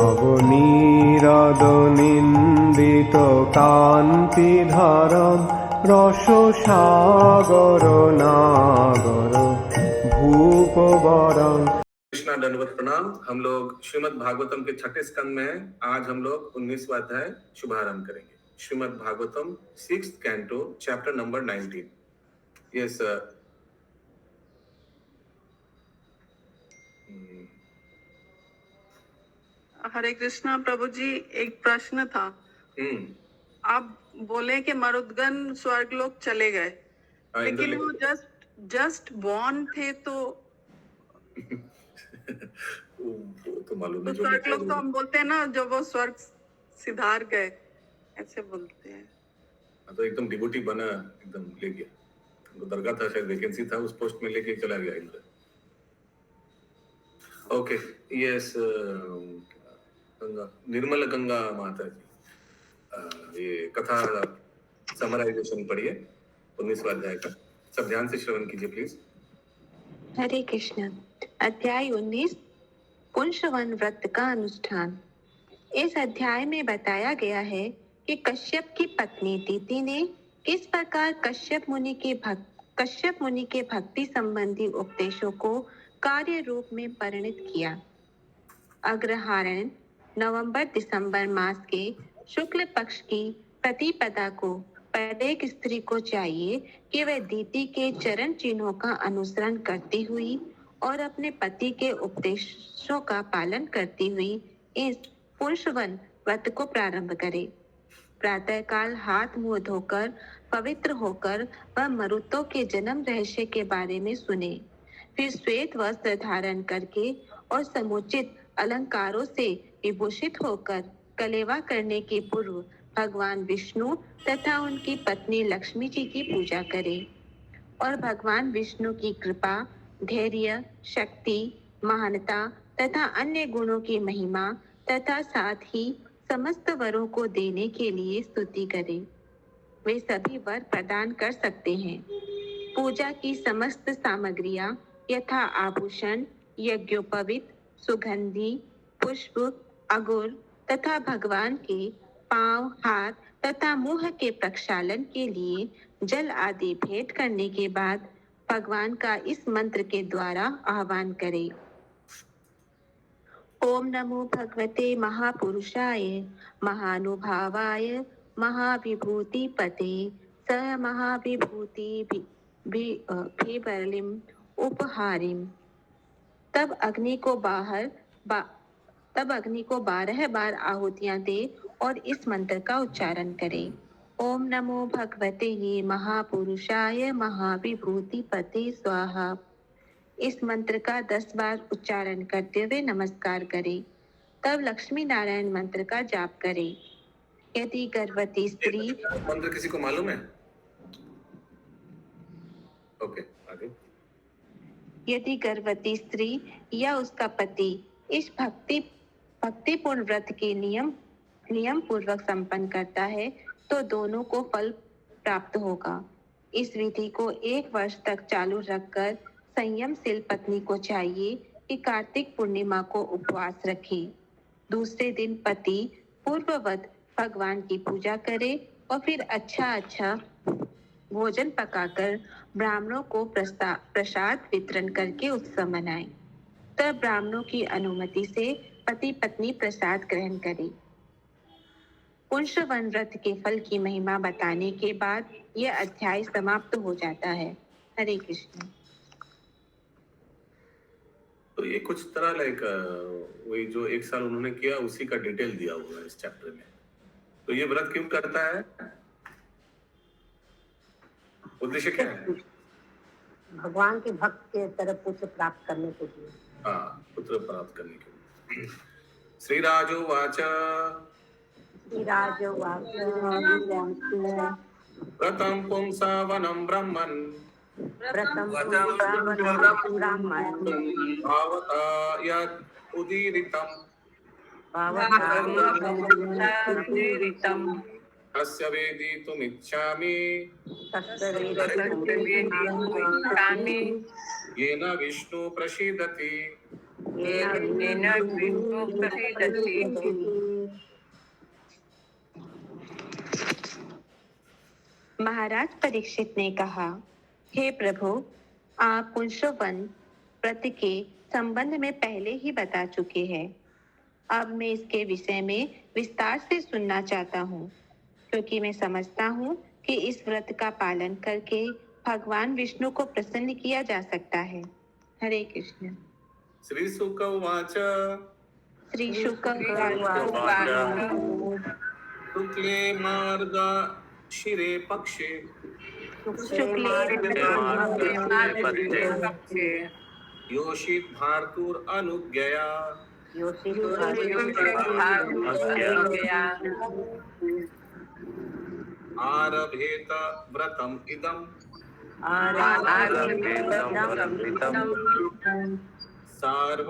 নবনীরদনিন্দিত কান্তিধারম রসসাগর নাগর भूपवरं। कृष्णा दंडवत प्रणाम। हम लोग श्रीमद् भागवतम के छठे स्कंद में हैं। आज हम लोग 19वां अध्याय शुभारंभ करेंगे। Shrimad Bhagavatam 6th canto chapter number 19। Yes Hare Krishna Prabhu ji, एक प्रश्न था। आप बोले कि मरुदगण स्वर्ग लोग चले गए, लेकिन वो जस्ट बॉर्न थे तो वो तो मालूम है। तो स्वर्ग लोग तो हम बोलते हैं ना, जो वो स्वर्ग सिधार गए, ऐसे बोलते हैं। तो एकदम डिवोटी बना, एकदम ले गया, उनको दरगाह था, शायद वैकेंसी था, उस पोस्ट में लेके चला गया इंद्र। ओके, यस निर्मल गंगा माता जी, ये कथा समराइजेशन पढ़िए 19वां अध्याय का। सब ध्यान से श्रवण कीजिए प्लीज। हरे कृष्ण। अध्याय 19 पुंसवन व्रत का अनुष्ठान। इस अध्याय में बताया गया है कि कश्यप की पत्नी दीति ने किस प्रकार कश्यप मुनि के भक्ति संबंधी उपदेशों को कार्य रूप में परिणत किया। अग्रहायण नवंबर दिसंबर मास के शुक्ल पक्ष की प्रतिपदा को प्रत्येक स्त्री को चाहिए कि वह दीति के चरण चिन्हों का अनुसरण करती हुई और अपने पति के उपदेशों का पालन करती हुई इस पुंसवन व्रत को प्रारंभ करे। प्रातःकाल हाथ मुंह धोकर पवित्र होकर वह मरुतों के जन्म रहस्य के बारे में सुने, फिर श्वेत वस्त्र धारण करके और समुचित अलंकारों से विभूषित होकर कलेवा करने के पूर्व भगवान विष्णु तथा उनकी पत्नी लक्ष्मी जी की पूजा करे और भगवान विष्णु की कृपा, धैर्य, शक्ति, महानता तथा अन्य गुणों की महिमा तथा साथ ही समस्त वरों को देने के लिए स्तुति करे। वे सभी वर प्रदान कर सकते हैं। पूजा की समस्त सामग्रियां यथा आभूषण, यज्ञोपवीत, सुगंधि, पुष्प, अगुर तथा भगवान के पांव, हाथ तथा मुंह के प्रक्षालन के लिए जल आदि भेंट करने के बाद भगवान का इस मंत्र के द्वारा आह्वान करें। ओम नमो भगवते महापुरुषाय महानुभावाय महाविभूतिपते स महाविभूति भीबलिम उपहारिम। तब अग्नि को 12 बार आहुतियां दे और इस मंत्र का उच्चारण करें। ओम नमो भगवते ये महापुरुषाय महाविभूतिपते स्वाहा। इस मंत्र का 10 बार उच्चारण करते हुए नमस्कार करें। तब लक्ष्मी नारायण मंत्र का जाप करें। यदि गर्भवती स्त्री मंत्र किसी को मालूम है? ओके, आगे। यदि गर्भवती स्त्री या उसका पति इस भक्तिपूर्ण व्रत के नियम पूर्वक संपन्न करता है तो दोनों को फल प्राप्त होगा। इस विधि को 1 वर्ष तक चालू रखकर संयमशील पत्नी को चाहिए कि कार्तिक पूर्णिमा को उपवास रखे। दूसरे दिन पति पूर्ववत भगवान की पूजा करे और फिर अच्छा भोजन पकाकर ब्राह्मणों को प्रसाद वितरण करके उत्सव मनाए। तब ब्राह्मणों की अनुमति से पति पत्नी प्रसाद ग्रहण करे। पुंसवन व्रत के फल की महिमा बताने के बाद यह अध्याय समाप्त हो जाता है। हरे कृष्ण। तो ये कुछ तरह लाइक वही जो 1 साल उन्होंने किया उसी का डिटेल दिया हुआ है इस चैप्टर में। तो ये व्रत क्यों करता है? उद्देश्य क्या है? भगवान के भक्त के तरफ पुत्र प्राप्त करने के लिए। हाँ, पुत्र प्राप्त करने के लिए। श्रीराजो वाच व्रतं पुंसावनं ब्रह्मन् भावता यत् उदीरितं तस्य वेदितुमिच्छामि येन विष्णु प्रसीदति। येन विष्णु प्रसीदति। महाराज परीक्षित ने कहा, हे प्रभु, आप पुंसवन व्रत के संबंध में पहले ही बता चुके हैं। अब मैं इसके विषय में विस्तार से सुनना चाहता हूँ, क्योंकि मैं समझता हूँ कि इस व्रत का पालन करके भगवान विष्णु को प्रसन्न किया जा सकता है। हरे कृष्ण। श्री शुक उवाच श्री शुक शुक्ले मार्ग शिरे पक्षे योषित भारतुर अनुज्ञया आरभेत व्रतम इदम सर्व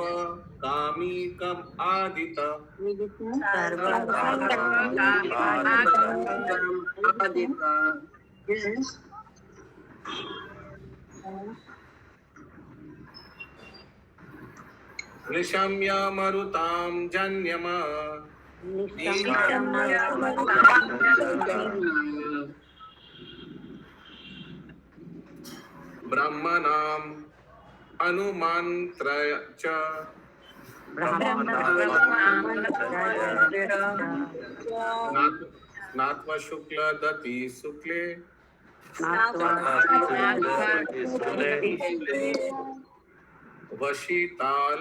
कामिकम आदित निशम्य मरुतां जन्यम ब्रह्मणाम् अनुमंत्र च नात्वा शुक्ल दति शुक्ले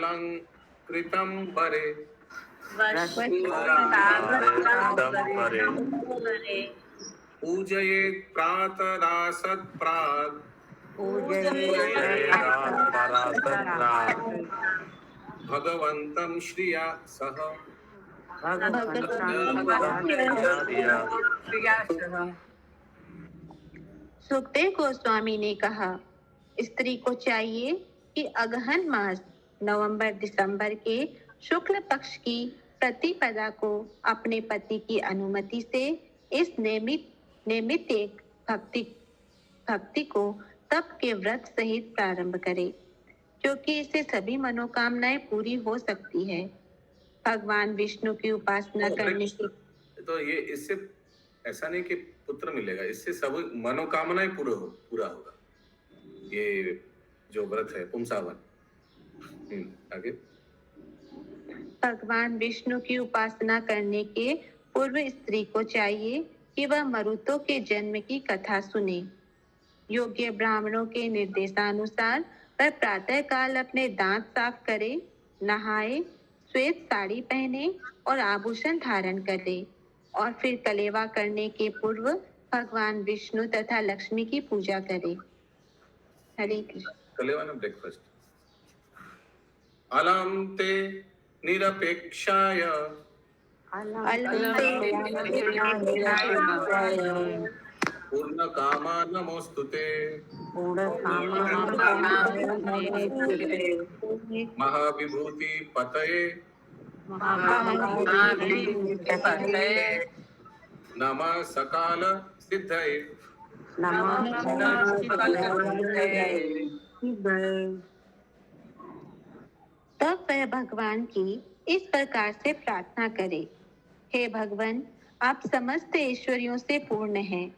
वशितालंकृतं वरे पूजयेत् प्रातरासत् प्राग् भगवन्तं श्रिया सह। सुखदेव गोस्वामी ने कहा, स्त्री को चाहिए कि अगहन मास नवंबर दिसंबर के शुक्ल पक्ष की प्रतिपदा को अपने पति की अनुमति से इस नियमित एक भक्ति को तप के व्रत सहित प्रारंभ करे, क्योंकि इससे सभी मनोकामनाएं पूरी हो सकती है। भगवान विष्णु की उपासना करने की तो ये इससे ऐसा नहीं कि पुत्र मिलेगा, इससे सब मनोकामनाएं पूरा होगा। ये जो व्रत है पुंसावन। आगे। भगवान विष्णु की उपासना करने के पूर्व स्त्री को चाहिए कि वह मरुतों के जन्म की कथा सुने। योग्य ब्राह्मणों के निर्देशानुसार वह प्रातः काल अपने दांत साफ करे, नहाए, श्वेत साड़ी पहने और आभूषण धारण करे और फिर कलेवा करने के पूर्व भगवान विष्णु तथा लक्ष्मी की पूजा करे। हरे कृष्ण। कलेवा ना ब्रेकफास्ट। अलम ते निरपेक्षाय पूर्ण कामा नमोस्तुते महाविभूति पतये नमः सकाल सिद्धये। तब वह भगवान की इस प्रकार से प्रार्थना करे, हे भगवान, आप समस्त ऐश्वर्यों से पूर्ण हैं,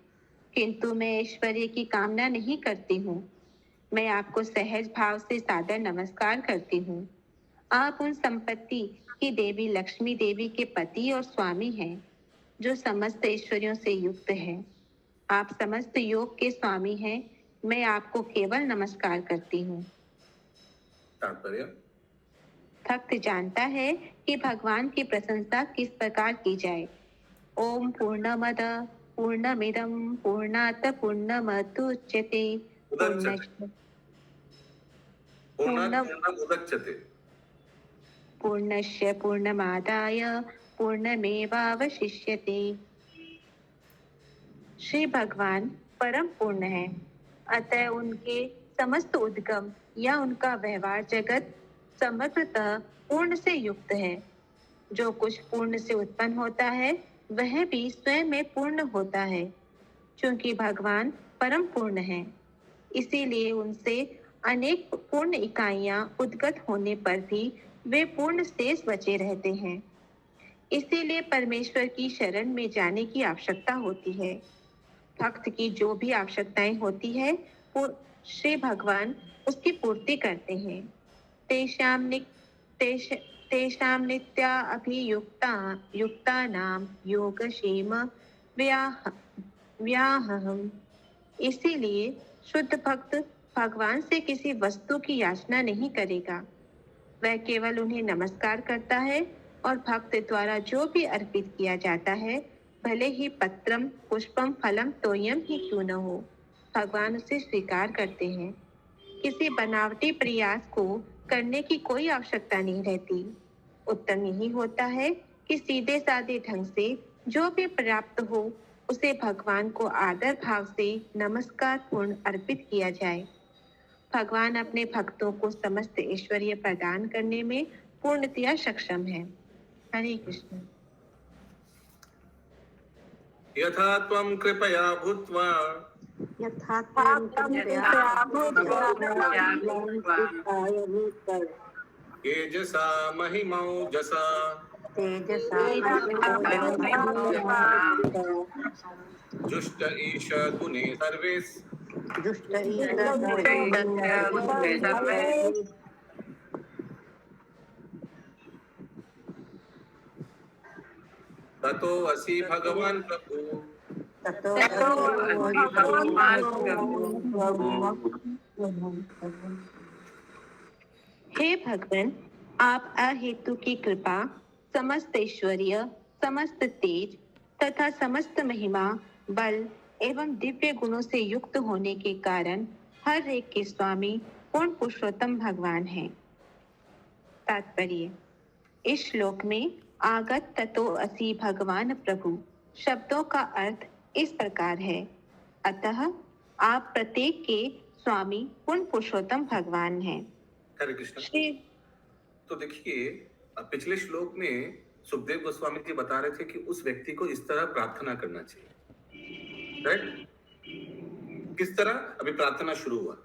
किंतु मैं ऐश्वर्य की कामना नहीं करती हूँ। मैं आपको सहज भाव से सादर नमस्कार करती हूँ। आप उन संपत्ति की देवी लक्ष्मी देवी के पति और स्वामी हैं, जो समस्त ऐश्वर्यों से युक्त है। आप समस्त योग के स्वामी हैं। मैं आपको केवल नमस्कार करती हूँ। भक्त जानता है कि भगवान की प्रशंसा किस प्रकार की जाए। ओम पूर्णमद पूर्णमिदं पूर्णात् पूर्णमुदच्यते पूर्णस्य पूर्णमादाय पूर्णमेवावशिष्यते। श्री भगवान परम पूर्ण है, अतः उनके समस्त उद्गम या उनका व्यवहार जगत समग्रतः पूर्ण से युक्त है। जो कुछ पूर्ण से उत्पन्न होता है वह भी स्वयं में पूर्ण होता है। क्योंकि भगवान परम पूर्ण है, इसीलिए उनसे अनेक पूर्ण इकाइयां उद्गत होने पर भी वे पूर्ण शेष बचे रहते हैं। इसीलिए परमेश्वर की शरण में जाने की आवश्यकता होती है। भक्त की जो भी आवश्यकताएं होती है वो श्री भगवान उसकी पूर्ति करते हैं। तेषां नित्या अभियुक्तानां योगक्षेम व्याहम। इसीलिए शुद्ध भक्त भगवान से किसी वस्तु की याचना नहीं करेगा। वह केवल उन्हें नमस्कार करता है और भक्त द्वारा जो भी अर्पित किया जाता है, भले ही पत्रम पुष्पम फलम तोयम ही क्यों न हो, भगवान उसे स्वीकार करते हैं। किसी बनावटी प्रयास को करने की कोई आवश्यकता नहीं रहती। उत्तम यही होता है कि सीधे साधे ढंग से जो भी प्राप्त हो उसे भगवान को आदर भाव से नमस्कार पूर्ण अर्पित किया जाए। भगवान अपने भक्तों को समस्त ऐश्वर्य प्रदान करने में पूर्णतया सक्षम है। हरे कृष्ण। यथा त्वं कृपया भूत्वा यथा त्वं कृपया भूत्वा तेजसा महिमौजसा तेजसा जुष्ट ईश गुणे सर्वेस् दुष्ट ततो असि भगवान प्रभु हे भगवान, आप अहेतु की कृपा, समस्त ऐश्वर्य, समस्त तेज तथा समस्त महिमा, बल एवं दिव्य गुणों से युक्त होने के कारण हर एक के स्वामी पूर्ण पुरुषोत्तम भगवान हैं। तात्पर्य: इस श्लोक में आगत ततो असि भगवान प्रभु शब्दों का अर्थ इस प्रकार है। अतः आप प्रत्येक के स्वामी पूर्ण पुरुषोत्तम भगवान हैं। हरे कृष्ण। तो देखिए, पिछले श्लोक में सुखदेव गोस्वामी जी बता रहे थे कि उस व्यक्ति को इस तरह प्रार्थना करना चाहिए, राइट? किस तरह? अभी प्रार्थना शुरू हुआ।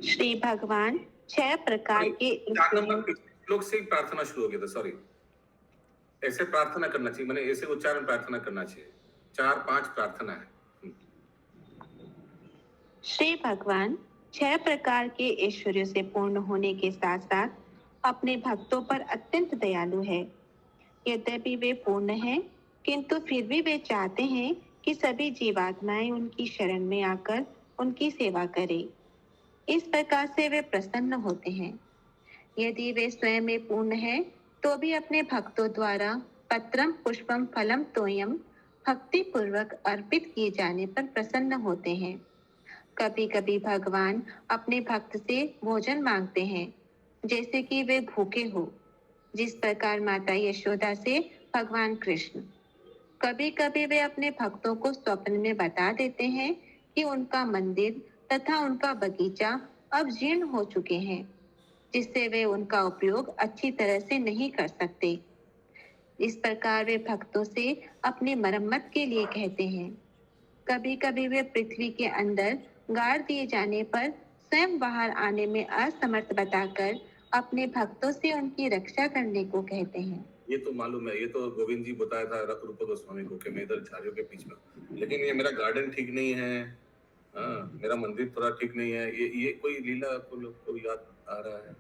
श्री भगवान 6 प्रकार के श्लोक से प्रार्थना शुरू हो गया था, सॉरी। ऐसे प्रार्थना करना चाहिए, मैंने ऐसे उच्चारण प्रार्थना करना चाहिए। 4-5 प्रार्थना है। श्री भगवान 6 प्रकार के ऐश्वर्य से पूर्ण होने के साथ साथ अपने भक्तों पर अत्यंत दयालु है। यद्यपि वे पूर्ण हैं, किंतु फिर भी वे चाहते हैं कि सभी जीवात्माएं उनकी शरण में आकर उनकी सेवा करें। इस प्रकार से वे प्रसन्न होते हैं। यदि वे स्वयं में पूर्ण हैं, तो भी अपने भक्तों द्वारा पत्रम पुष्पम फलम तोयम भक्ति पूर्वक अर्पित किए जाने पर प्रसन्न होते हैं। कभी कभी भगवान अपने भक्त से भोजन मांगते हैं, जैसे कि वे भूखे हो, जिस प्रकार माता यशोदा से भगवान कृष्ण। कभी कभी वे अपने भक्तों को स्वप्न में बता देते हैं कि उनका मंदिर तथा उनका बगीचा अब जीर्ण हो चुके हैं, जिससे वे उनका उपयोग अच्छी तरह से नहीं कर सकते। इस प्रकार वे भक्तों से अपनी मरम्मत के लिए कहते हैं। कभी कभी वे पृथ्वी के अंदर गाड़ दिए जाने पर स्वयं बाहर आने में असमर्थ बताकर अपने भक्तों से उनकी रक्षा करने को कहते हैं। ये तो मालूम है, ये तो गोविंद जी बताया था रूप गोस्वामी को कि मैं इधर झाड़ियों के बीच में, लेकिन ये मेरा गार्डन ठीक नहीं है, मेरा मंदिर थोड़ा ठीक नहीं है। ये कोई लीला को याद आ रहा है?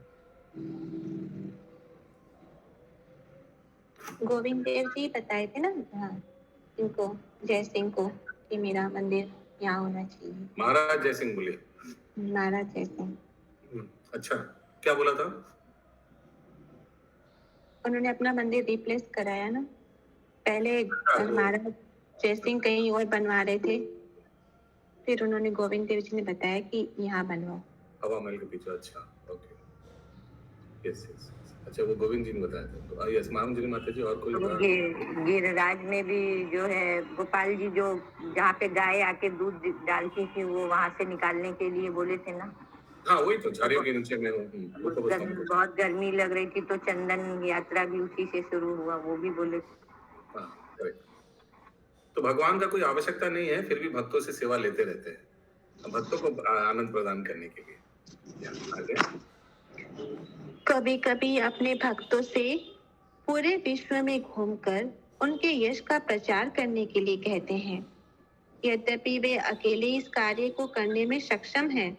गोविंद देव जी बताए थे ना इनको, जय सिंह को, कि मेरा मंदिर यहाँ होना चाहिए। महाराज जय सिंह बोले। महाराज जय सिंह। अच्छा, क्या बोला था? उन्होंने अपना मंदिर रिप्लेस कराया ना। पहले महाराज जय सिंह कहीं और बनवा रहे थे, फिर उन्होंने गोविंद देव जी ने बताया कि यहाँ बनवाओ, हवा महल के पीछे। अच्छा, ओके, यस यस। अच्छा, वो गोविंद जी ने बताया था। तो यस, महामंजरी माता जी। और कोई? गिरिराज में भी जो है गोपाल जी, जो जहाँ पे गाय आके दूध डालती थी, वो वहाँ से निकालने के लिए बोले थे ना। हाँ, वही तो, झाड़ियों के नीचे में बहुत गर्मी लग रही थी, तो चंदन यात्रा भी उसी से शुरू हुआ, वो भी बोले थे। हाँ, करेक्ट। तो भगवान का कोई आवश्यकता नहीं है, फिर भी भक्तों से सेवा लेते रहते हैं, भक्तों को आनंद प्रदान करने के लिए। आगे। कभी कभी अपने भक्तों से पूरे विश्व में घूमकर उनके यश का प्रचार करने के लिए कहते हैं। यद्यपि वे अकेले इस कार्य को करने में सक्षम हैं।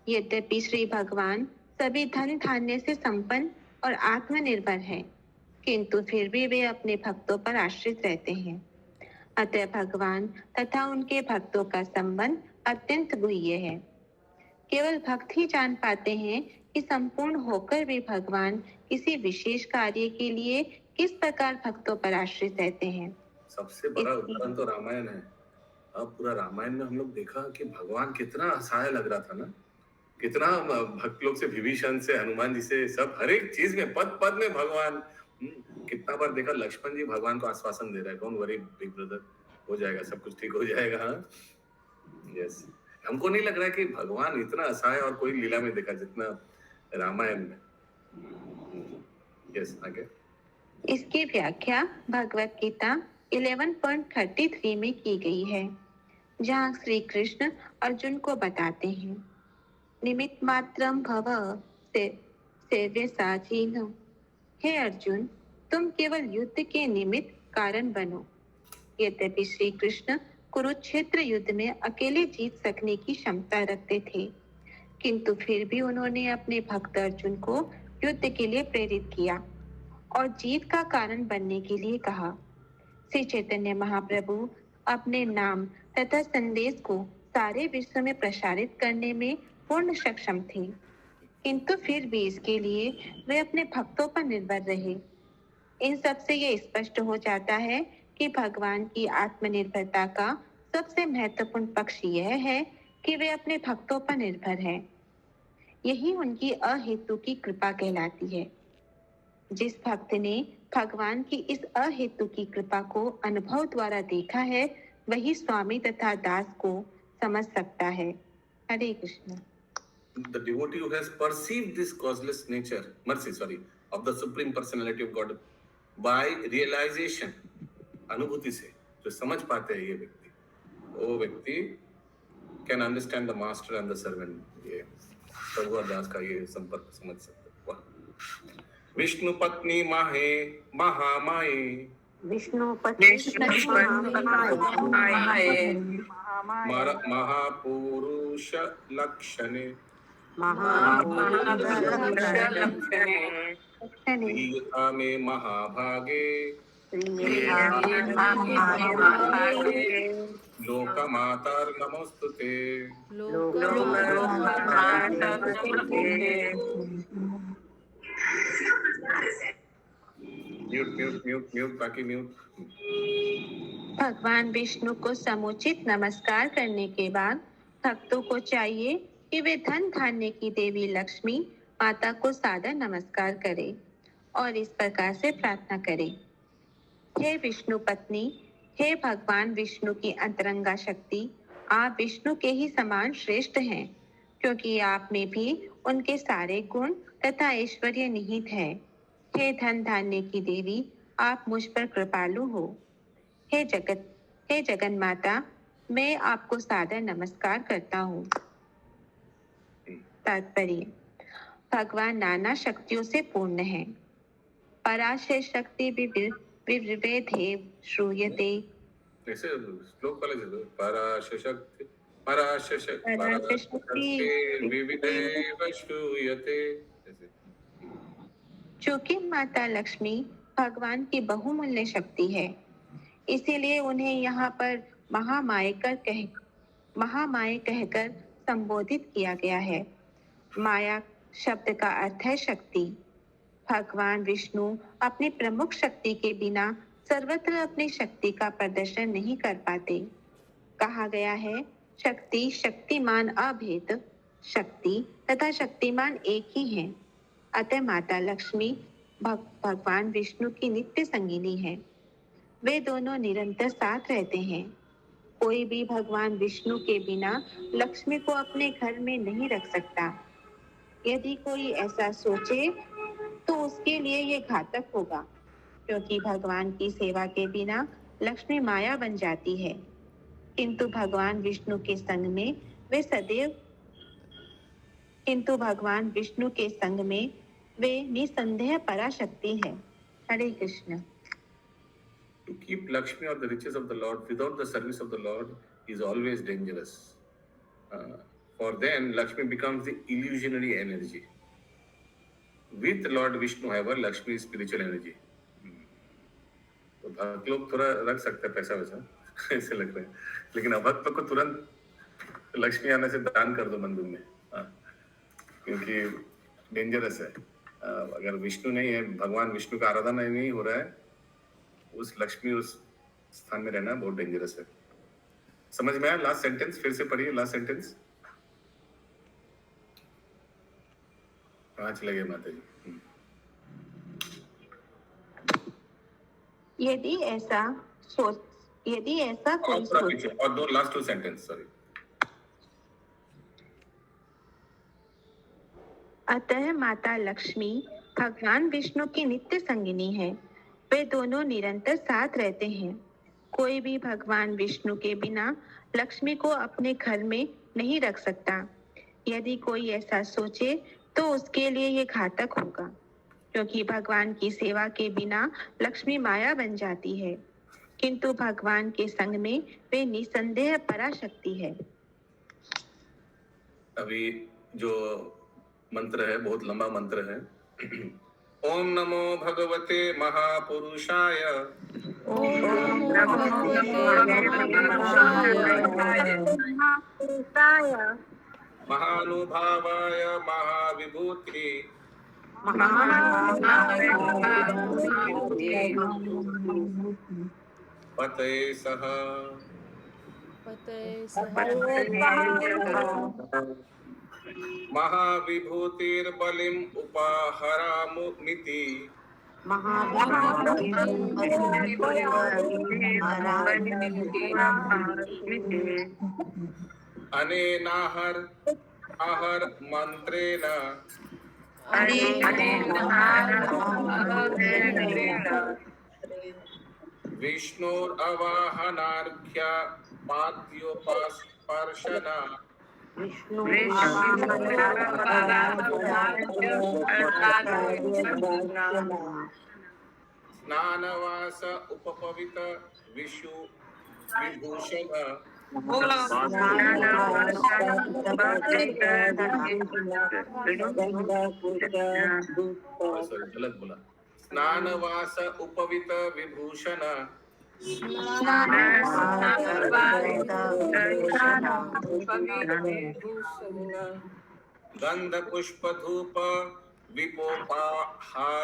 यद्यपि श्री भगवान सभी धन धान्य से संपन्न और आत्मनिर्भर हैं, किंतु फिर भी वे अपने भक्तों पर आश्रित रहते हैं। अतः भगवान तथा उनके भक्तों का संबंध अत्यंत गुह्य है। केवल भक्त ही जान पाते हैं कि संपूर्ण होकर भी भगवान किसी विशेष कार्य के लिए किस प्रकार भक्तों पर आश्रित रहते हैं। सबसे बड़ा उदाहरण तो रामायण है। अब पूरा रामायण में हम लोग देखा कि भगवान कितना असहाय लग रहा था ना, कितना भक्त लोग से, विभीषण से, हनुमान जी से, सब हर एक चीज में, पद पद में भगवान। कितना बार देखा लक्ष्मण जी भगवान को आश्वासन दे रहे हैं, डोंट वरी बिग ब्रदर, हो जाएगा, सब कुछ ठीक हो जाएगा। यस, हमको नहीं लग रहा है कि भगवान इतना असहाय और कोई लीला में देखा जितना रामायण में। यस, आगे। इसकी व्याख्या भगवत गीता 11.33 में की गई है, जहाँ श्री कृष्ण अर्जुन को बताते हैं, निमित्त मात्रम भव सेव्य साधीन। हे अर्जुन, तुम केवल युद्ध के निमित्त कारण बनो। यद्यपि श्री कृष्ण कुरुक्षेत्र युद्ध में अकेले जीत सकने की क्षमता रखते थे, किंतु फिर भी उन्होंने अपने भक्त अर्जुन को युद्ध के लिए प्रेरित किया और जीत का कारण बनने के लिए कहा। श्री चैतन्य महाप्रभु अपने नाम तथा संदेश को सारे विश्व में प्रसारित करने में पूर्ण सक्षम थे, किंतु फिर भी इसके लिए वे अपने भक्तों पर निर्भर रहे। इन सब से ये स्पष्ट हो जाता है कि भगवान की आत्मनिर्भरता का सबसे महत्वपूर्ण पक्ष यह है कि वे अपने भक्तों पर निर्भर हैं। यही उनकी अहेतु की कृपा कहलाती है। जिस भक्त ने भगवान की इस अहेतु की कृपा को अनुभव द्वारा देखा है, वही स्वामी तथा दास को समझ सकता है। हरे Krishna. The devotee who has perceived this causeless nature, of the Supreme Personality of God by realization, अनुभूति से जो समझ पाते हैं ये व्यक्ति, वो व्यक्ति can understand the master and the servant। ये प्रभु और दास का ये संपर्क समझ सकते हैं। विष्णु पत्नी माहे महामाये, विष्णु पत्नी महापुरुष लक्षणे, प्रियता में महाभागे, लोकमातर नमोस्तुते। म्यूट बाकी म्यूट। भगवान विष्णु को समुचित नमस्कार करने के बाद भक्तों को चाहिए कि वे धन धान्य की देवी लक्ष्मी माता को सादर नमस्कार करें और इस प्रकार से प्रार्थना करें, हे विष्णु पत्नी, हे भगवान विष्णु की अंतरंगा शक्ति, आप विष्णु के ही समान श्रेष्ठ हैं, क्योंकि आप में भी उनके सारे गुण तथा ऐश्वर्य निहित है। हे धन धान्य की देवी, आप मुझ पर कृपालु हो। हे जगन माता, मैं आपको सादर नमस्कार करता हूँ। तात्पर्य: भगवान नाना शक्तियों से पूर्ण है। पराशय शक्ति विविधे श्रूयते। ऐसे श्लोक वाले जगह पराशय शक्ति विविधे श्रूयते। चूंकि माता लक्ष्मी भगवान की बहुमूल्य शक्ति है, इसीलिए उन्हें यहाँ पर महामाये कहकर संबोधित किया गया है। माया शब्द का अर्थ है शक्ति। भगवान विष्णु अपनी प्रमुख शक्ति के बिना सर्वत्र अपनी शक्ति का प्रदर्शन नहीं कर पाते। कहा गया है, शक्ति शक्तिमान अभेद, शक्ति तथा शक्तिमान एक ही हैं। अतः माता लक्ष्मी भगवान विष्णु की नित्य संगिनी है। वे दोनों निरंतर साथ रहते हैं। कोई भी भगवान विष्णु के बिना लक्ष्मी को अपने घर में नहीं रख सकता। यदि कोई ऐसा सोचे तो उसके लिए ये घातक होगा, क्योंकि भगवान की सेवा के बिना लक्ष्मी माया बन जाती है, किंतु भगवान विष्णु के संग में वे सदैव किंतु भगवान विष्णु के संग में वे निसंदेह पराशक्ति है। हरे Krishna. To keep Lakshmi or the riches of the Lord without the service of the Lord is always dangerous. For then Lakshmi becomes the illusionary energy. With Lord Vishnu, however, Lakshmi is spiritual energy. तो भक्त लोग थोड़ा रख सकते हैं पैसा वैसा ऐसे लग रहा है, लेकिन अभक्त को तुरंत लक्ष्मी आने से दान कर दो मंदिर में, क्योंकि डेंजरस है। अगर विष्णु नहीं है, भगवान विष्णु का आराधना नहीं हो रहा है, उस लक्ष्मी उस स्थान में रहना बहुत डेंजरस है। समझ में आया? लास्ट सेंटेंस फिर से पढ़िए, लास्ट सेंटेंस। कहाँ चले गए माता जी? यदि ऐसा कोई सोच, और दो लास्ट टू सेंटेंस, सॉरी। अतः माता लक्ष्मी भगवान विष्णु की नित्य संगिनी है। वे दोनों निरंतर साथ रहते हैं। कोई भी भगवान विष्णु के बिना लक्ष्मी को अपने घर में नहीं रख सकता। यदि कोई ऐसा सोचे तो उसके लिए ये घातक होगा, क्योंकि भगवान की सेवा के बिना लक्ष्मी माया बन जाती है, किंतु भगवान के संग में वे निसंदेह पराशक्ति है। अभी जो मंत्र है बहुत लंबा मंत्र है। ओम नमो भगवते महापुरुषाय, ओम नमो महापुरुषाय महानुभावाय महाविभूति पतये सह महाविभूतिर्बलिम् उपाहरामुमिति अनेनाहर मंत्रेण विष्णुरवाहनार्घ्य पाद्योपास्पर्शना स्नानवास उपपवित विषु विभूषण गलत बोला। स्नानवास उपवित विभूषण गंध पुष्प धूप विपोपाहारदि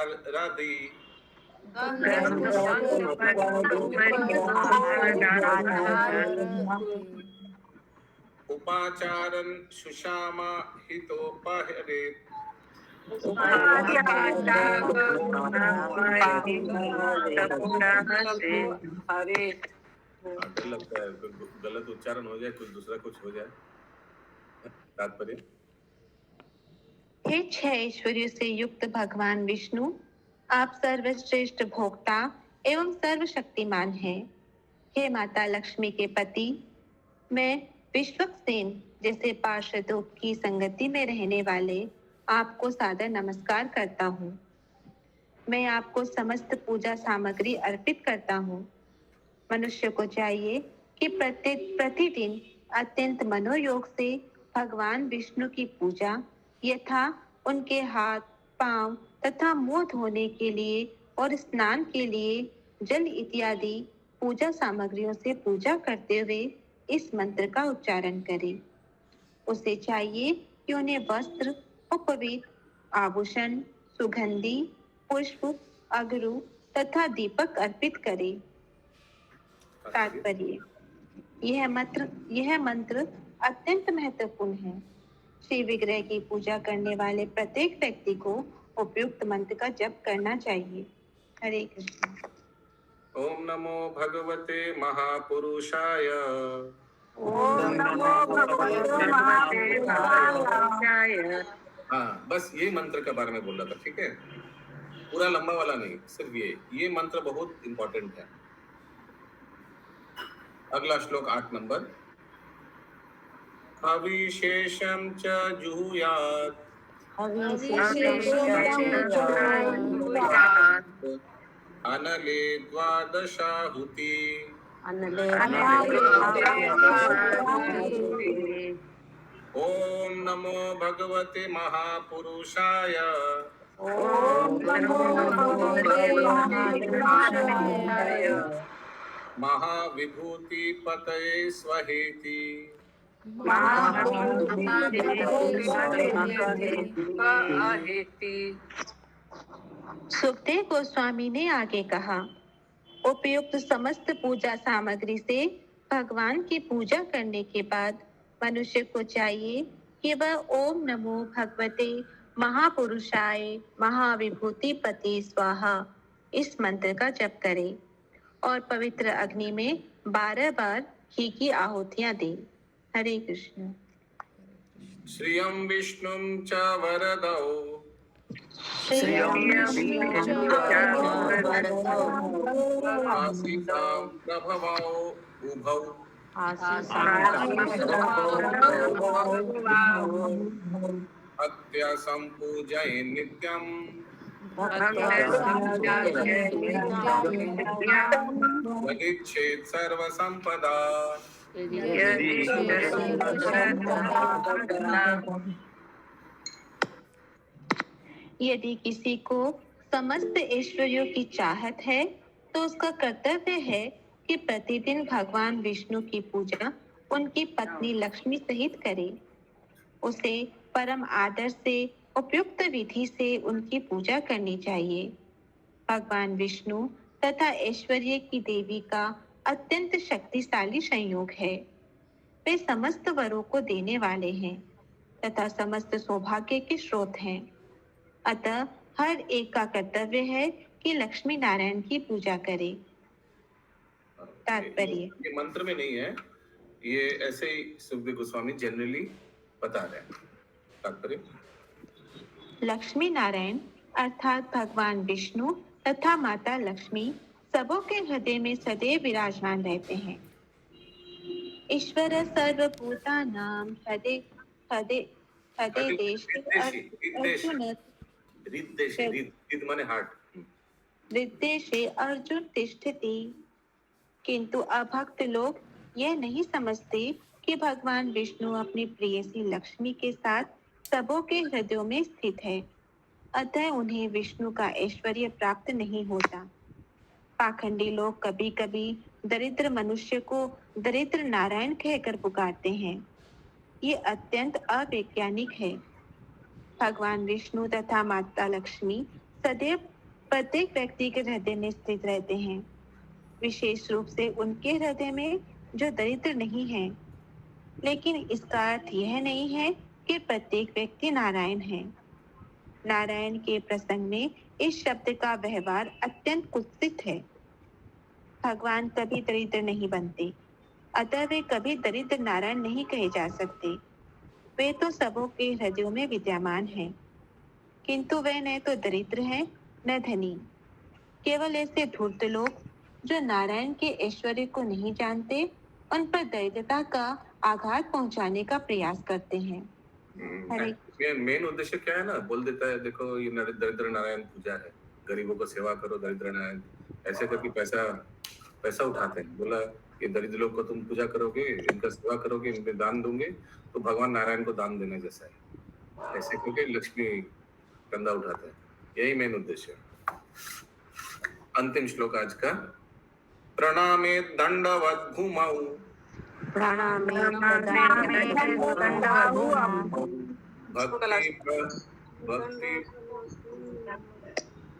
उपाचारन सुषामा हितोपहरेत् लगता है गलत उच्चारण हो जाए, कुछ दूसरा कुछ हो जाए। तात्पर्य, हे छह ऐश्वर्यों से युक्त भगवान विष्णु, आप सर्वश्रेष्ठ भोक्ता एवं सर्वशक्तिमान हैं। हे माता लक्ष्मी के पति, मैं विश्वक्सेन जैसे पार्षदों की संगति में रहने वाले आपको सादर नमस्कार करता हूँ। मैं आपको समस्त पूजा सामग्री अर्पित करता हूँ। मनुष्य को चाहिए कि प्रतिदिन अत्यंत मनोयोग से भगवान विष्णु की पूजा यथा उनके हाथ, पांव तथा मुंह धोने के लिए और स्नान के लिए जल इत्यादि पूजा सामग्रियों से पूजा करते हुए इस मंत्र का उच्चारण करे। उसे चाहिए कि उन्हें वस्त्र, उपवीत, आभूषण, सुगंधि, पुष्प, अगरु तथा दीपक अर्पित करे। तात्पर्य, यह मंत्र अत्यंत महत्वपूर्ण है। श्री विग्रह की पूजा करने वाले प्रत्येक व्यक्ति को उपयुक्त मंत्र का जप करना चाहिए। हरे कृष्ण। ओम नमो भगवते महापुरुषाय। ओम नमो भगवते महापुरुषाय। हाँ, बस ये मंत्र के बारे में बोल रहा था, ठीक है? पूरा लंबा वाला नहीं, सिर्फ ये मंत्र बहुत इंपॉर्टेंट है। अगला श्लोक 8 नंबर। अविशेषं च जुहुयात् अनले द्वादशाहुति ओम नमो भगवते महापुरुषाय महाविभूति पतये स्वहेति सुखदेव गोस्वामी ने आगे कहा, उपयुक्त समस्त पूजा सामग्री से भगवान की पूजा करने के बाद मनुष्य को चाहिए कि वह ओम नमो भगवते महापुरुषाय महाविभूति पते स्वाहा इस मंत्र का जप करे और पवित्र अग्नि में 12 बार घी की आहुतियां दे। हरे कृष्ण। श्रियं विष्णुं च वरदौ आसीतां प्रभवौ उभौ भक्त्या सम्पूजये नित्यम् यदिच्छेत् सर्वसम्पदा यदि किसी को समस्त ऐश्वर्यों की चाहत है तो उसका कर्तव्य है कि प्रतिदिन भगवान विष्णु की पूजा उनकी पत्नी लक्ष्मी सहित करे। उसे परम आदर से उपयुक्त विधि से उनकी पूजा करनी चाहिए। भगवान विष्णु तथा ऐश्वर्य की देवी का अत्यंत शक्तिशाली संयोग है। वे समस्त वरों को देने वाले हैं तथा समस्त सौभाग्य के स्रोत हैं। अतः हर एक का कर्तव्य है कि लक्ष्मी नारायण की पूजा करे। तात्पर्य ये मंत्र में नहीं है, ये ऐसे ही सुखदेव गोस्वामी जनरली बता रहे हैं। तात्पर्य लक्ष्मी नारायण अर्थात भगवान विष्णु तथा माता लक्ष्मी सबों के हृदय में सदैव विराजमान रहते हैं। ईश्वर सर्वभूतानां हृदय हृदय हृदय देश हृदय अर्जुन तिष्ठति। किंतु अभक्त लोग यह नहीं समझते कि भगवान विष्णु अपनी प्रियसी लक्ष्मी के साथ सबों के हृदयों में स्थित है। अतः उन्हें विष्णु का ऐश्वर्य प्राप्त नहीं होता। पाखंडी लोग कभी कभी दरिद्र मनुष्य को दरिद्र नारायण कहकर पुकारते हैं। ये अत्यंत अवैज्ञानिक है। भगवान विष्णु तथा माता लक्ष्मी सदैव प्रत्येक व्यक्ति के हृदय में स्थित रहते हैं, विशेष रूप से उनके हृदय में जो दरिद्र नहीं है। लेकिन इसका अर्थ यह नहीं है कि प्रत्येक व्यक्ति नारायण है। नारायण के प्रसंग में इस शब्द का व्यवहार अत्यंत कुत्सित है। भगवान कभी दरिद्र नहीं बनते, अतः वे कभी दरिद्र नारायण नहीं कहे जा सकते। वे तो सबों के हृदयों में विद्यमान हैं, किंतु वे न तो दरिद्र हैं न धनी। केवल ऐसे धूर्त लोग जो नारायण के ऐश्वर्य को नहीं जानते उन पर दरिद्रता का आघात पहुंचाने का प्रयास करते हैं। मेन उद्देश्य क्या है ना, बोल देता है देखो ये दरिद्र नारायण पूजा है, गरीबों को सेवा करो, दरिद्र नारायण ऐसे करके पैसा उठाते हैं। बोला ये दरिद्र लोग को तुम पूजा करोगे, इनका सेवा करोगे, इनमें दान दोगे तो भगवान नारायण को दान देने जैसा है। ऐसे करके लक्ष्मी कंधा उठाते हैं। यही मेन उद्देश्य है। अंतिम श्लोक आज का। प्रणामे दंडवत भूमौ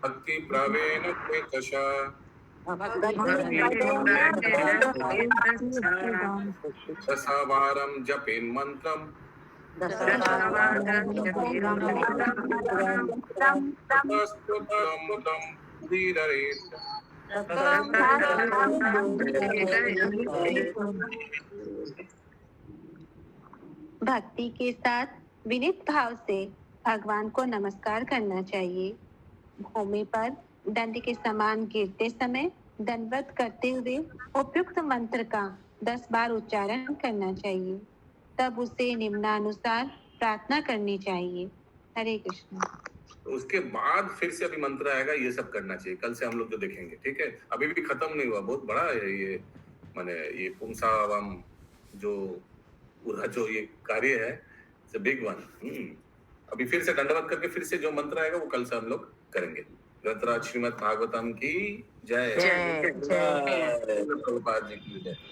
भक्ति प्रवेण चेतसा दशवारं जपेन् मंत्रम् भक्ति के साथ विनीत भाव से भगवान को नमस्कार करना चाहिए। भूमि पर दंड के समान गिरते समय दंडवत करते हुए उपयुक्त मंत्र का 10 बार उच्चारण करना चाहिए। तब उसे निम्नानुसार प्रार्थना करनी चाहिए। हरे कृष्ण। तो उसके बाद फिर से अभी मंत्र आएगा, ये सब करना चाहिए। कल से हम लोग जो देखेंगे, ठीक है? अभी भी खत्म नहीं हुआ, बहुत बड़ा है ये, माने ये पुंसावाम जो पूरा जो ये कार्य है, इट्स अ बिग वन। अभी फिर से दंडवत करके फिर से जो मंत्र आएगा वो कल से हम लोग करेंगे। ग्रंथराज श्रीमद् भागवतम की जय। जय जय प्रभुपाद जी की जय।